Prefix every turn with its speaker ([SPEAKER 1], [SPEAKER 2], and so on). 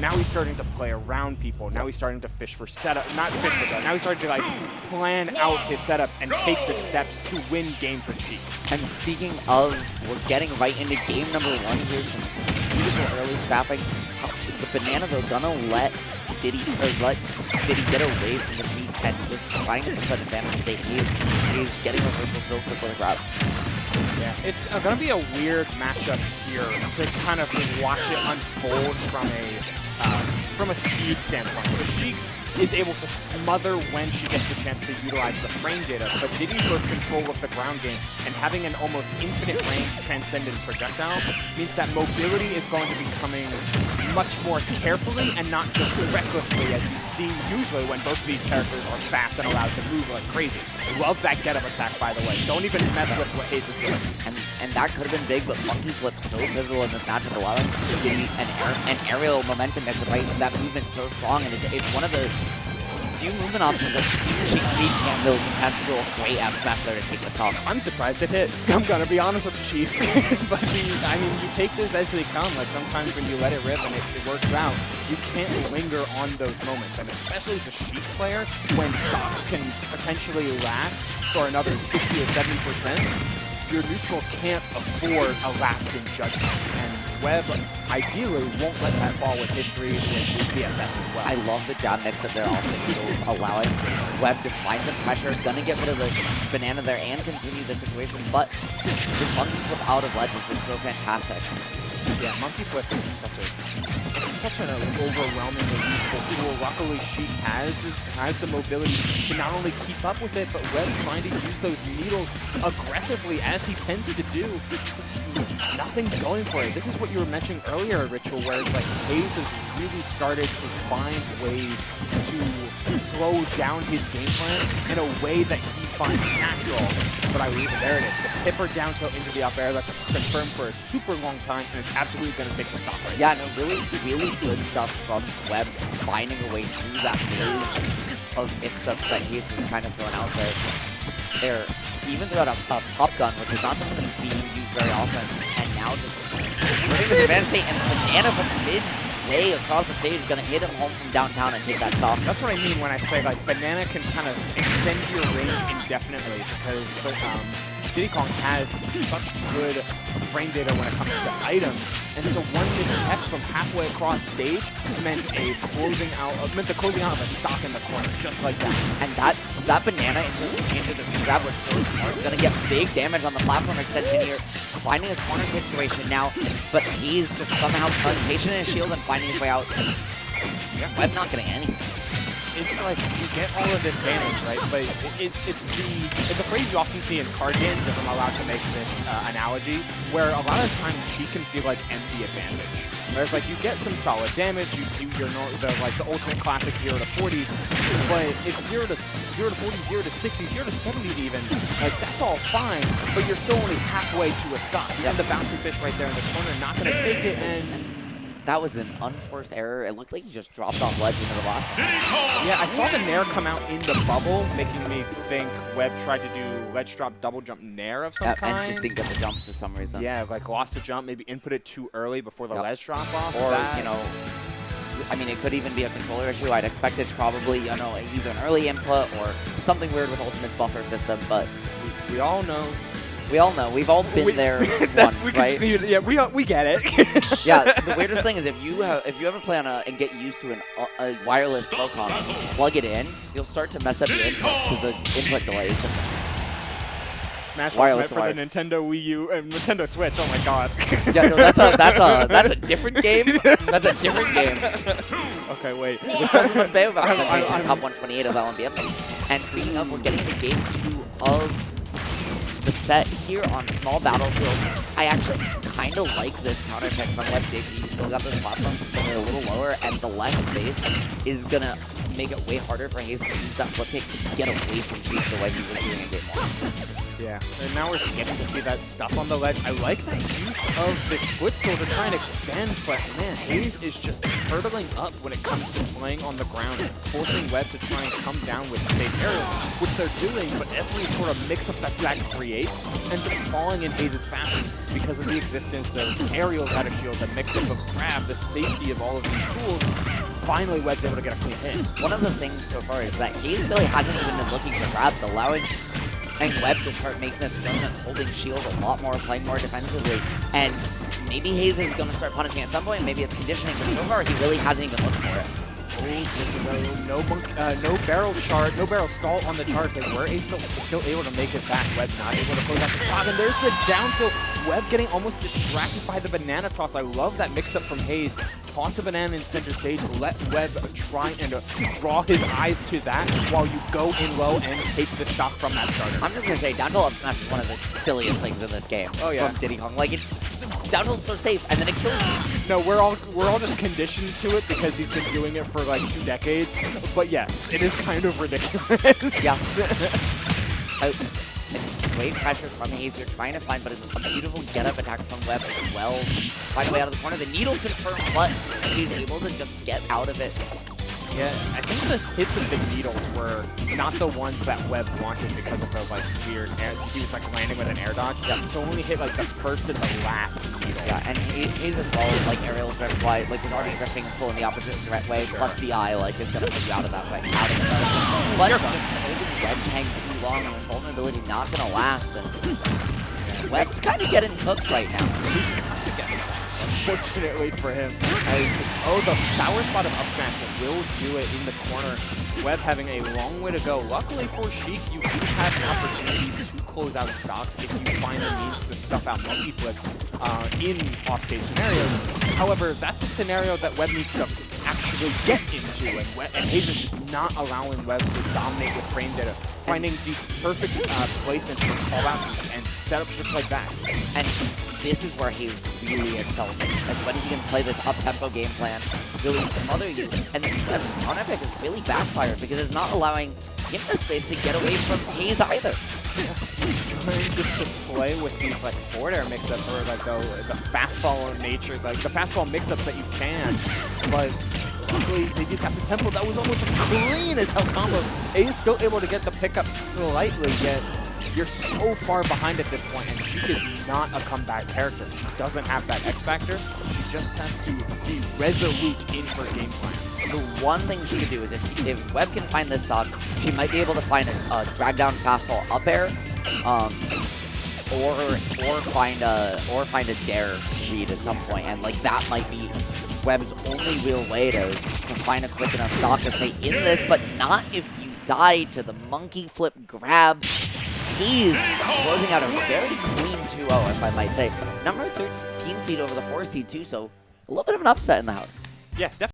[SPEAKER 1] Now he's starting to play around people. Now he's starting to fish for setup, not fish for setup. Now he's starting to like plan out his setups and take the steps to win game for Sheik.
[SPEAKER 2] And speaking of, we're getting right into game number 1 here. Some beautiful early scrapping. The banana though gonna let Diddy get away from the feet and just trying to put advantage state. He's getting a reversal real quick for the grab.
[SPEAKER 1] Yeah, it's going to be a weird matchup here to kind of watch it unfold from a speed standpoint. Because Sheik is able to smother when she gets the chance to utilize the frame data, but Diddy's both control of the ground game and having an almost infinite range transcendent projectile means that mobility is going to be coming much more carefully and not just recklessly as you see usually when both of these characters are fast and allowed to move like crazy. Love that get-up attack, by the way. Don't even mess with what Haze is doing.
[SPEAKER 2] And that could have been big, but Monkey Flip so pivotal in this matchup, allowing Diddy an aerial momentum mix, right? That movement's so strong, and it's one of the few movement options that Sheik can't really has to do a great F smash there to take this off.
[SPEAKER 1] I'm surprised it hit. I'm gonna be honest with you, Chief. But I mean, you take this as they come. Like sometimes when you let it rip and it works out, you can't linger on those moments. And especially as a Sheik player, when stocks can potentially last for another 60 or 70%, your neutral can't afford a lapse in judgment. And Webb ideally won't let that fall with history with CSS as well.
[SPEAKER 2] I love the down mix that they're also allowing Webb to find some pressure. Gonna get rid of the banana there and continue the situation, but this monkey flip out of ledge has been so fantastic.
[SPEAKER 1] Yeah, monkey flip is such an overwhelmingly useful tool. Luckily, Sheik has the mobility to not only keep up with it, but Webb trying to use those needles aggressively as he tends to do. Just nothing going for it. This is what you were mentioning earlier, Ritual, where it's like Haze has really started to find ways to slow down his game plan in a way that he finds natural. But I leave it, there it is. The tipper down tilt into the up air, that's confirmed for a super long time, and it's absolutely going to take the stop right
[SPEAKER 2] now. Yeah, no, really good stuff from Webb, finding a way through that maze of mix-ups that he's kind of thrown out there. Even throughout a pop gun, which is not something that we see used very often, and now just putting this advanced state and banana from midway across the stage is going to hit him home from downtown and take that stop.
[SPEAKER 1] That's what I mean when I say like banana can kind of extend your range indefinitely because Diddy Kong has such good frame data when it comes to items, and so one misstep from halfway across stage meant the closing out of a stock in the corner, just like that.
[SPEAKER 2] And that banana into the grab was so smart. Gonna get big damage on the platform extension here, finding a corner situation now, but he's just somehow patient in his shield and finding his way out. Yeah, Webb's not getting anything.
[SPEAKER 1] It's like you get all of this damage, right? But it's a phrase you often see in card games, if I'm allowed to make this analogy, where a lot of times she can feel like empty advantage. Whereas like you get some solid damage, you're like the ultimate classic 0 to 40s, but if 0 to 40s, 0 to 60s, 0 to 70s even, like that's all fine, but you're still only halfway to a stop. You have the bouncing fish right there in the corner, not gonna take it, and
[SPEAKER 2] that was an unforced error. It looked like he just dropped off ledge into the boss.
[SPEAKER 1] Yeah, I saw the nair come out in the bubble, making me think Webb tried to do ledge drop double jump nair of some kind.
[SPEAKER 2] And just didn't get the jump for some reason.
[SPEAKER 1] Yeah, like lost the jump, maybe input it too early before the ledge drop off.
[SPEAKER 2] Or, you know, I mean, it could even be a controller issue. I'd expect it's probably, you know, either an early input or something weird with Ultimate's buffer system, but
[SPEAKER 1] we all know.
[SPEAKER 2] We all know. We've all been there once, right?
[SPEAKER 1] Yeah, we get it.
[SPEAKER 2] Yeah, the weirdest thing is if you ever play on and get used to a wireless Procom, plug it in, you'll start to mess up your inputs because the input delays.
[SPEAKER 1] Smash wireless for the Nintendo Wii U and Nintendo Switch. Oh my god.
[SPEAKER 2] Yeah, no, that's a different game. That's a different game.
[SPEAKER 1] Okay, wait.
[SPEAKER 2] Which doesn't look bad about the top 128 of LMBF. And speaking of, we're getting to game 2 of the set here on Small Battlefield. I actually kind of like this counter pick from WebbJP. You still got this platform somewhere a little lower, and the left base is going to make it way harder for Haze to use that flip pick to get away from Sheik the way he was doing in game 1.
[SPEAKER 1] Yeah, and now we're getting to see that stuff on the ledge. I like that use of the footstool to try and extend, but man, Haze is just hurtling up when it comes to playing on the ground, forcing Webb to try and come down with safe aerial, which they're doing, but every sort of mix-up that creates ends up falling in Haze's fashion because of the existence of aerials out of shield, the mix-up of grab, the safety of all of these tools. Finally, Webb's able to get a clean hit.
[SPEAKER 2] One of the things so far is that Haze really hasn't even been looking for grabs, allowing Webb to start making this dominant holding shield a lot more, playing more defensively. And maybe Haze is going to start punishing at some point, maybe it's conditioning, but so far he really hasn't even looked for it.
[SPEAKER 1] No barrel shard, no barrel stall on the charge. They were still able to make it back. Webb not able to close out the stop, and there's the down tilt. Webb getting almost distracted by the banana toss. I love that mix-up from Haze. Toss the banana in center stage, let Webb try and draw his eyes to that while you go in low and take the stock from that starter.
[SPEAKER 2] I'm just going to say, down tilt up smash is one of the silliest things in this game.
[SPEAKER 1] Oh, yeah.
[SPEAKER 2] From Diddy Kong. Like, it's down tilt's so safe, and then it kills you.
[SPEAKER 1] No, we're all just conditioned to it because he's been doing it for like 2 decades. But yes, it is kind of ridiculous.
[SPEAKER 2] Yeah. Wave pressure from Haze you're trying to find, but it's a beautiful get-up attack from Webb as well. Find a way out of the corner. The needle confirmed, but he's able to just get out of it.
[SPEAKER 1] Yeah, I think the hits of the needles were not the ones that Webb wanted because of the like weird air. He was like landing with an air dodge.
[SPEAKER 2] Yeah.
[SPEAKER 1] So only hit like the first and the last needle.
[SPEAKER 2] Yeah, and Haze as well, like aerial drift wise, like he's already drifting full in the opposite way, sure. Plus the eye, like is gonna put you out of that way. But just holding Webb hang too long and with vulnerability not gonna last, and Webb's kind of getting cooked right now.
[SPEAKER 1] He's kind of getting cooked. Unfortunately for him. Oh, the sour spot of up smash that will do it in the corner. Webb having a long way to go. Luckily for Sheik, you do have opportunities to close out stocks if you find the means to stuff out monkey flips in off-stage scenarios. However, that's a scenario that Webb needs to actually get into, and Haze is just not allowing Webb to dominate with frame data, finding these perfect placements for call-outs and setups just like that.
[SPEAKER 2] And this is where he really excels. Like when he can play this up-tempo game plan, really smother you. And this counter pick is really backfired because it's not allowing him the space to get away from Haze either.
[SPEAKER 1] He's trying just to play with these like forward air mix-ups or like the fastball nature, like the fastball mix-ups that you can. But luckily they just got the tempo. That was almost clean as hell combo. Haze still able to get the pickup slightly, yet you're so far behind at this point, and she is not a comeback character. She doesn't have that X factor. She just has to be resolute in her game plan.
[SPEAKER 2] The one thing she could do is if Webb can find this stock, she might be able to find a drag down fastball up air, or find a dare read at some point, and like that might be Webb's only real way to find a quick enough stock to stay in this, but not if you die to the monkey flip grab. He's closing out a very clean 2-0, if I might say. Number 13 seed over the 4 seed too, so a little bit of an upset in the house.
[SPEAKER 1] Yeah, definitely.